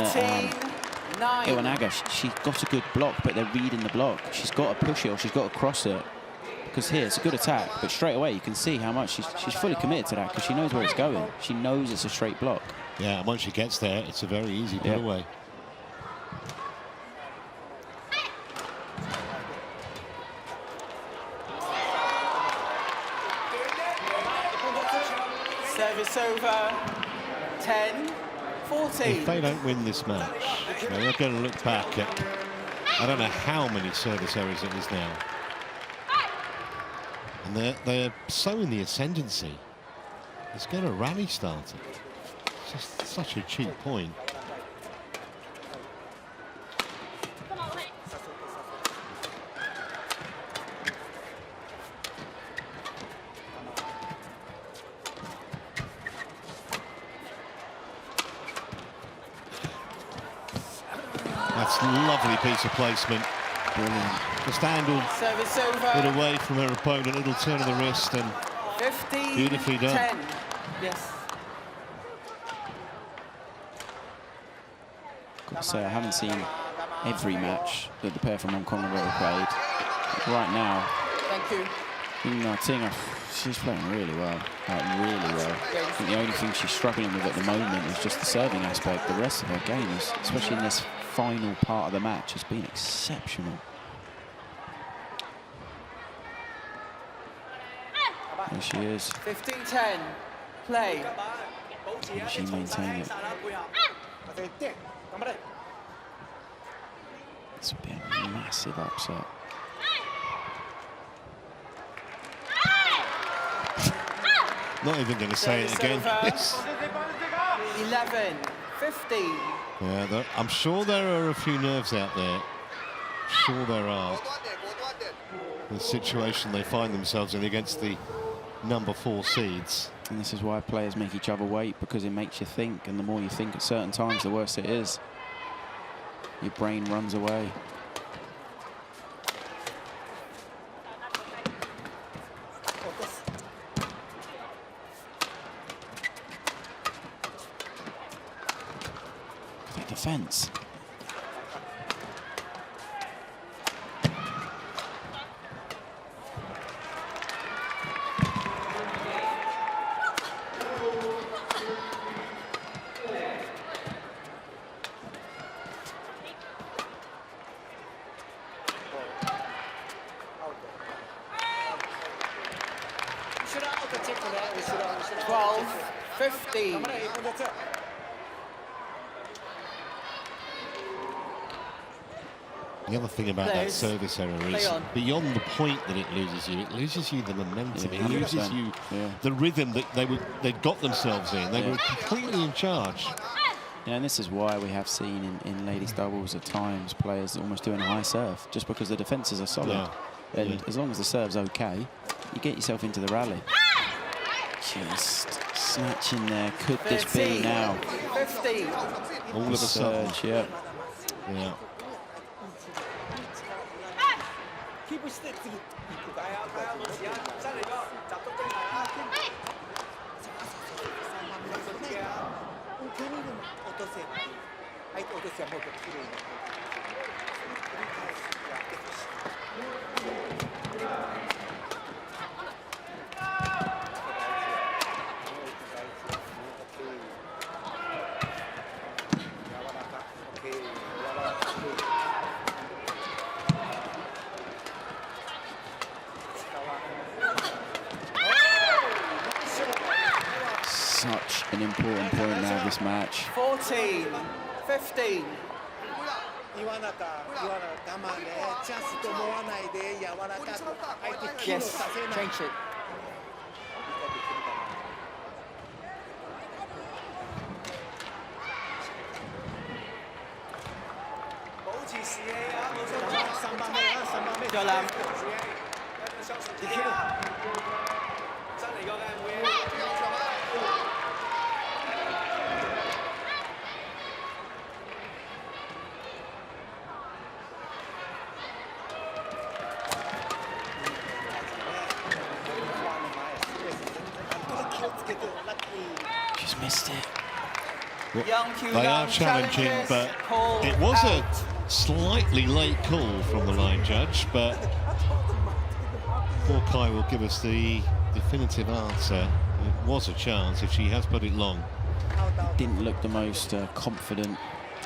Iwanaga, she's got a good block, but they're reading the block. She's got to push it or she's got to cross it. Because here, it's a good attack, but straight away you can see how much she's fully committed to that because she knows where it's going. She knows it's a straight block. Yeah, and once she gets there, it's a very easy put away. Service over. 10-14. If they don't win this match, they're going to look back at, I don't know how many service errors it is now. And they're so in the ascendancy. It's got a rally started. It's just such a cheap point. That's a lovely piece of placement. Brilliant. Just handled Service it over. away from her opponent, little turn of the wrist, and 15, beautifully done. 10. Yes. Got to say, I haven't seen every match that the pair from Hong Kong have ever played. Right now, Thank you. Ting, she's playing really well, really well. I think the only thing she's struggling with at the moment is just the serving aspect. The rest of her game, is, especially in this final part of the match, has been exceptional. There she is. 15-10. Play. Can she maintain it? This would be a massive upset. Not even going to say it again. 11, 15. Yeah, I'm sure there are a few nerves out there. Sure there are. The situation they find themselves in against the number 4 seeds. And this is why players make each other wait, because it makes you think, and the more you think at certain times, the worse it is. Your brain runs away. Good defense. The other thing about that service error is beyond the point that it loses you the momentum, it loses you the rhythm that they got themselves in. They were completely in charge. Yeah, and this is why we have seen in ladies doubles at times players almost doing a high serve, just because the defences are solid. And as long as the serve's okay, you get yourself into the rally. Just snatching there. Could this be now? 15. All of a sudden, yeah. Such an important point now of this match. 14, 15. Yes, change it. She's missed it. They are challenging, but it was a slightly late call from the line judge, but Hawkeye will give us the definitive answer. It was a chance if she has put it long. Didn't look the most confident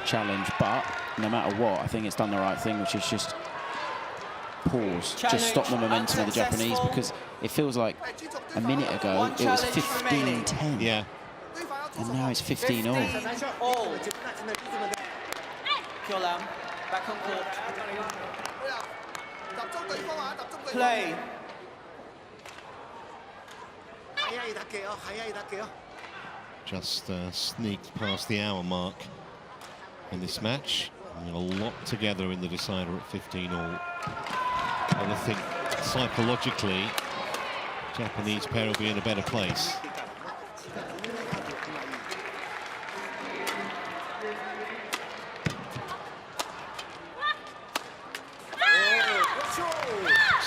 challenge, but no matter what, I think it's done the right thing, which is just pause, just stop the momentum of the Japanese, because it feels like a minute ago it was 15-10. Yeah. And now it's 15-all. Pure Lam, back on court. Play. Just sneaked past the hour mark in this match. And a lot together in the decider at 15-all. And I think psychologically, Japanese pair will be in a better place.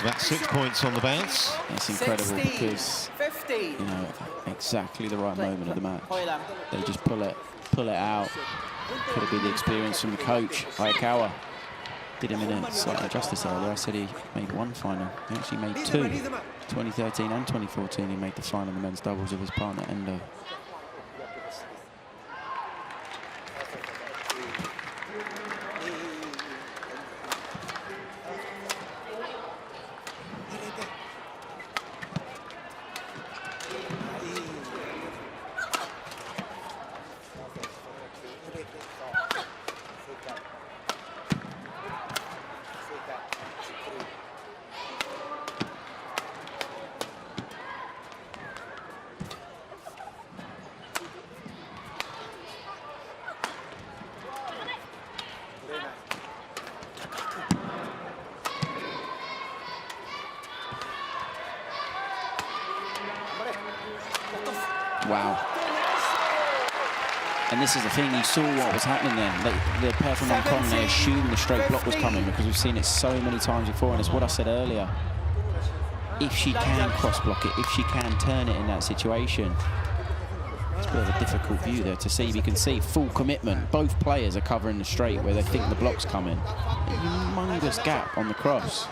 So that's 6 points on the bounce. It's incredible 16, because, 50. you know, exactly the right moment of the match. Hoyland. They just pull it out. Could have been the experience from the coach, Hayakawa. Did him in a slight injustice earlier. I said he made one final. He actually made two. 2013 and 2014, he made the final in the men's doubles with his partner, Endo. Wow. And this is the thing, you saw what was happening then. The pair from Hong Kong, they assumed the straight block was coming because we've seen it so many times before, and it's what I said earlier. If she can cross-block it, if she can turn it in that situation, it's a bit of a difficult view there to see. You can see full commitment. Both players are covering the straight where they think the block's coming. A humongous gap on the cross.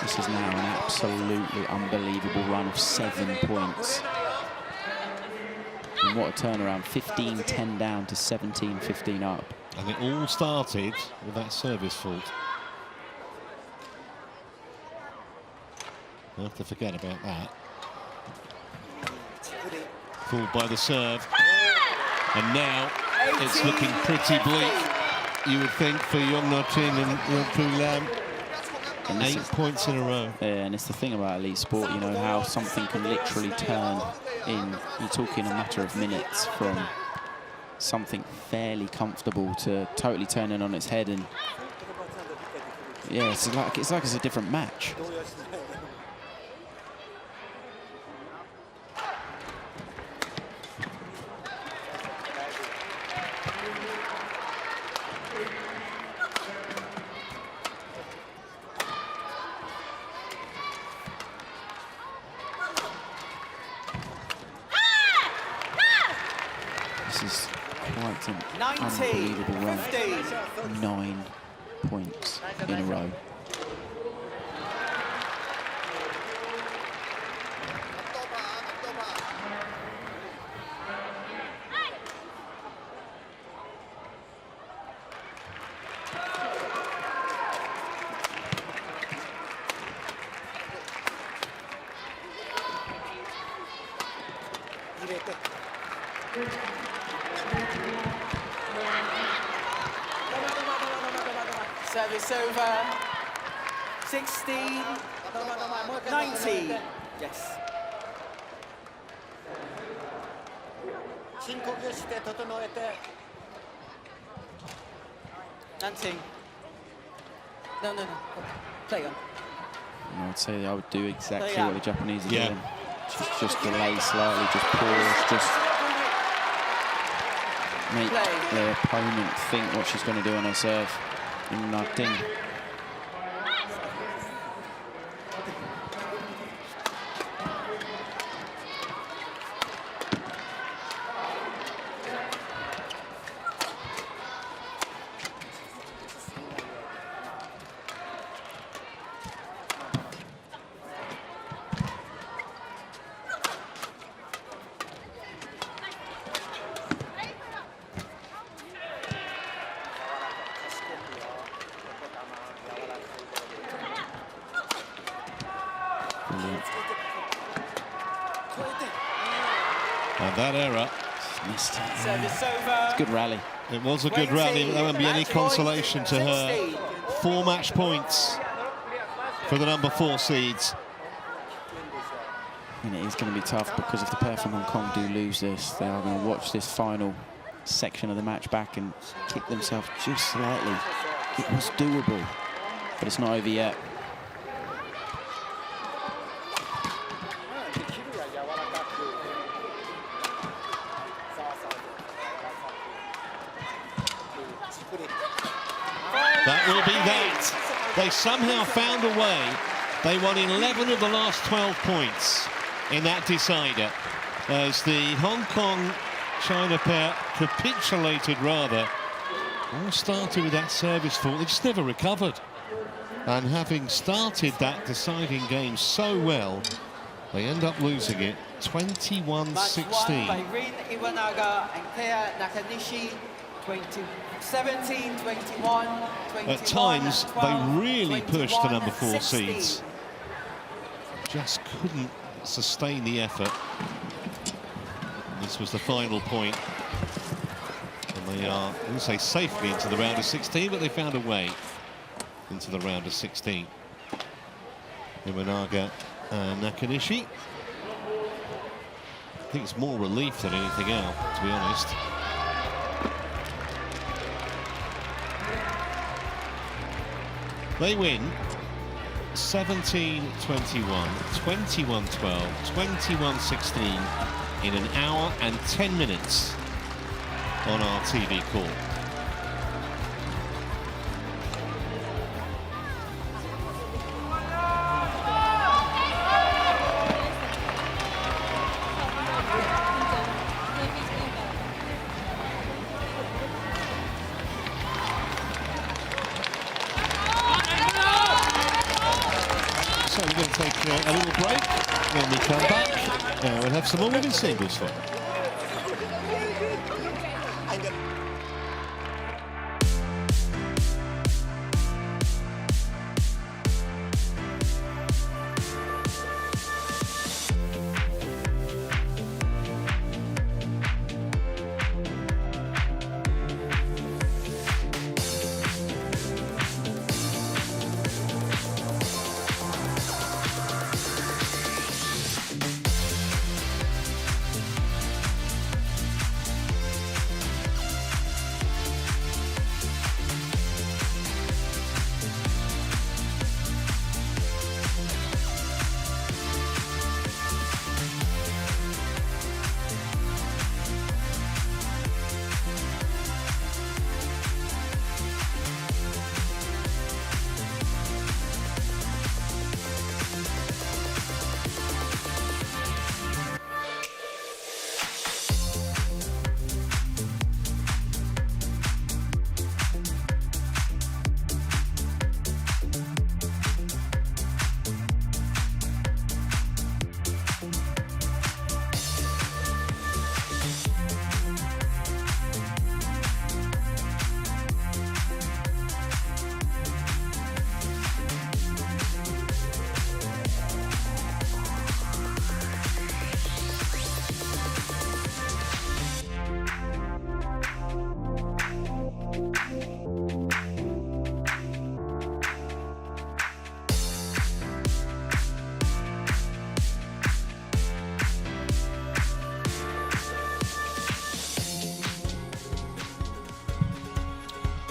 This is now an absolutely unbelievable run of 7 points. And what a turnaround, 15-10 down to 17-15 up. And it all started with that service fault. We'll have to forget about that. Fooled by the serve. And now it's looking pretty bleak, you would think, for Yeung and Lam. 8 points in a row. Yeah, and it's the thing about elite sport, you know, how something can literally turn in, you're talking a matter of minutes from something fairly comfortable to totally turning on its head. And yeah, it's like it's a different match. Unbelievable run. 9 points in a row. Service over. 16, 90. Yes. Nanting. No. Play on. I would say I would do exactly what the Japanese are doing. Just delay slightly, just pause, just make their opponent think what she's going to do on her serve. Nothing. And that error. Missed. Service over. It's a good rally. It was a good rally, but there won't be any consolation to her. 4 match points for the number 4 seeds. And it is going to be tough because if the pair from Hong Kong do lose this, they are going to watch this final section of the match back and kick themselves just slightly. It was doable, but it's not over yet. That will be that. They somehow found a way. They won 11 of the last 12 points in that decider, as the Hong Kong-China pair capitulated rather. All started with that service fault. They just never recovered. And having started that deciding game so well, they end up losing it 21-16. By Rin Iwanaga and Kia Nakanishi, 17, 21, 21. At times, 12, they really pushed the number 4 16. seeds. Just couldn't sustain the effort. This was the final point. And they are, I wouldn't say safely into the round of 16, but they found a way into the round of 16. Iwanaga and Nakanishi. I think it's more relief than anything else, to be honest. They win 17-21, 21-12, 21-16 in an hour and 10 minutes on our TV call. So we're going to take a little break. When we come back, we'll have some more women's singles for you.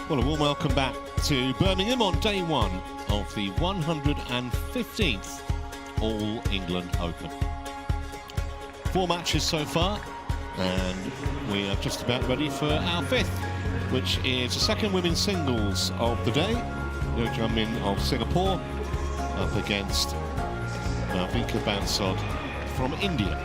Well, a warm welcome back to Birmingham on day one of the 115th All England Open. 4 matches so far, and we are just about ready for our 5th, which is the second women's singles of the day. Sudirman of Singapore up against Vika Bansod from India.